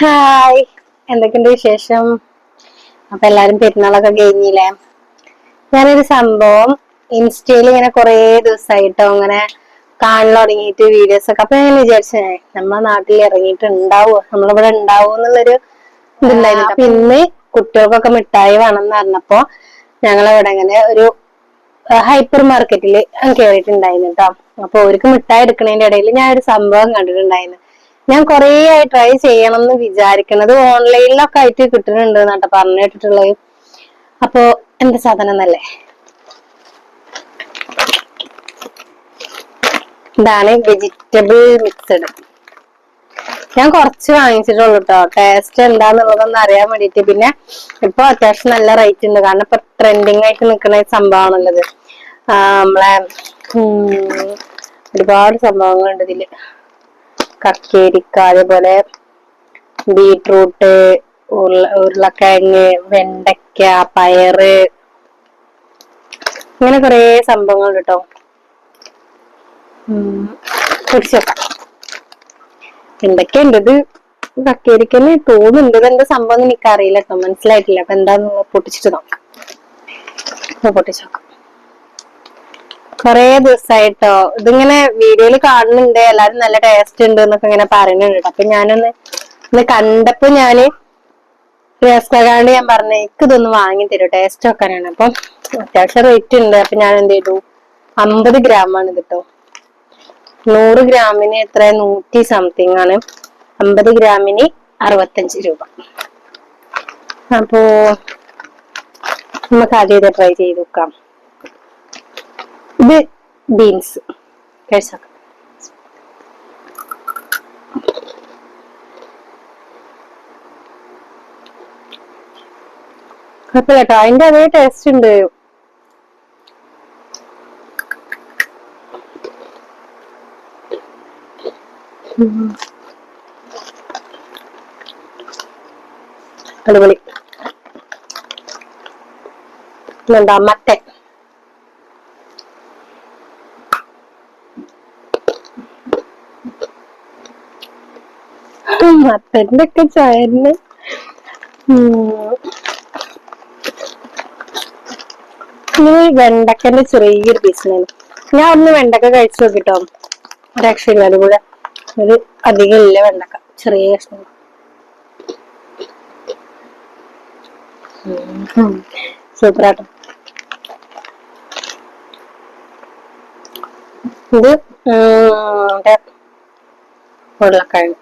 Hi, എന്തൊക്കെയുണ്ട് വിശേഷം? അപ്പൊ എല്ലാരും പെരുന്നാളൊക്കെ കഴിഞ്ഞില്ലേ? ഞാനൊരു സംഭവം ഇൻസ്റ്റയിൽ ഇങ്ങനെ കൊറേ ദിവസമായിട്ടോ അങ്ങനെ കാണാൻ തുടങ്ങിയിട്ട് വീഡിയോസ് ഒക്കെ. അപ്പൊ ഞാൻ വിചാരിച്ചേ നമ്മളെ നാട്ടിൽ ഇറങ്ങിയിട്ടുണ്ടാവോ, നമ്മളിവിടെ ഉണ്ടാവോ എന്നുള്ളൊരു ഇതുണ്ടായിരുന്നു. അപ്പൊ ഇന്ന് കുട്ടികൾക്കൊക്കെ മിഠായി വേണമെന്ന് പറഞ്ഞപ്പോ ഞങ്ങളിവിടെ ഇങ്ങനെ ഒരു ഹൈപ്പർ മാർക്കറ്റില് കയറിയിട്ടുണ്ടായിരുന്നു കേട്ടോ. അപ്പൊ അവർക്ക് മിഠായി എടുക്കുന്നതിന്റെ ഇടയിൽ ഞാൻ ഒരു സംഭവം കണ്ടിട്ടുണ്ടായിരുന്നു. ഞാൻ കൊറേ ആയി ട്രൈ ചെയ്യണം എന്ന് വിചാരിക്കുന്നത്. ഓൺലൈനിലൊക്കെ ആയിട്ട് കിട്ടുന്നുണ്ട് എന്നാട്ടോ പറഞ്ഞു കേട്ടിട്ടുള്ളത്. അപ്പൊ എന്ത് സാധനം എന്നല്ലേ, ഇതാണ് വെജിറ്റബിൾ മിക്സഡ്. ഞാൻ കുറച്ച് വാങ്ങിച്ചിട്ടുള്ളൂ കേട്ടോ, ടേസ്റ്റ് എന്താന്നുള്ളതൊന്ന് അറിയാൻ വേണ്ടിട്ട്. പിന്നെ ഇപ്പൊ അത്യാവശ്യം നല്ല റേറ്റ് ഉണ്ട്, കാരണം ഇപ്പൊ ട്രെൻഡിങ് ആയിട്ട് നിൽക്കുന്ന സംഭവമാണുള്ളത്. നമ്മളെ ഒരുപാട് സംഭവങ്ങളുണ്ട് ഇതില്. കക്കേരിക്ക, അതേപോലെ ബീട്രൂട്ട്, ഉരുളക്കിഴങ്ങ്, വെണ്ടയ്ക്ക, പയറ്, ഇങ്ങനെ കൊറേ സംഭവങ്ങൾ കേട്ടോ. പൊടിച്ചോക്കാം എന്തൊക്കെയുണ്ട്. ഇത് കക്കേരിക്കന്നെ തോന്നുന്നുണ്ട്. ഇതെന്താ സംഭവം എനിക്കറിയില്ല കേട്ടോ, മനസ്സിലായിട്ടില്ല. അപ്പൊ എന്താന്ന് പൊട്ടിച്ചിട്ട് നോക്കാം. പൊട്ടിച്ചോക്കാം. കൊറേ ദിവസമായിട്ടോ ഇതിങ്ങനെ വീഡിയോയിൽ കാണുന്നുണ്ട്, എല്ലാരും നല്ല ടേസ്റ്റ് ഉണ്ട് എന്നൊക്കെ ഇങ്ങനെ പറയുന്നുണ്ട്. അപ്പൊ ഇന്ന് കണ്ടപ്പോ ഞാന് രസകാണ്ട് ഞാൻ പറഞ്ഞ എനിക്ക് ഇതൊന്ന് വാങ്ങി തരും, ടേസ്റ്റ് വെക്കാനാണ്. അപ്പൊ അത്യാവശ്യം റേറ്റ് ഉണ്ട്. അപ്പൊ ഞാൻ എന്ത് ചെയ്തു, 50 ഗ്രാമാണ് കേട്ടോ. 100 ഗ്രാമിന് എത്ര, 100 സംതിങ് ആണ്. 50 ഗ്രാമിന് 65 രൂപ. അപ്പോ നമുക്ക് ആദ്യം ഇത് ട്രൈ ചെയ്ത് നോക്കാം. ഇത് ബീൻസ് കഴിച്ചാക്കാം. കുഴപ്പമില്ല കേട്ടോ, അതിന്റെ അതേ ടേസ്റ്റ് ഉണ്ട്. അടിപൊളി. എന്താ മത്തൻ, മത്തന്റെ ഒക്കെ ചായന്. വെണ്ടക്കന്റെ ചെറിയൊരു പീസിനാണ്. ഞാൻ ഒന്ന് വെണ്ടക്ക കഴിച്ചു നോക്കിട്ടോ, രക്ഷയില്ല. അതുകൂടെ ഒരു അധികം ഇല്ല വെണ്ടക്ക, ചെറിയ കഷ്ണം. സൂപ്പറാട്ടോ. ഇത് ഉരുളക്കിഴങ്ങ്.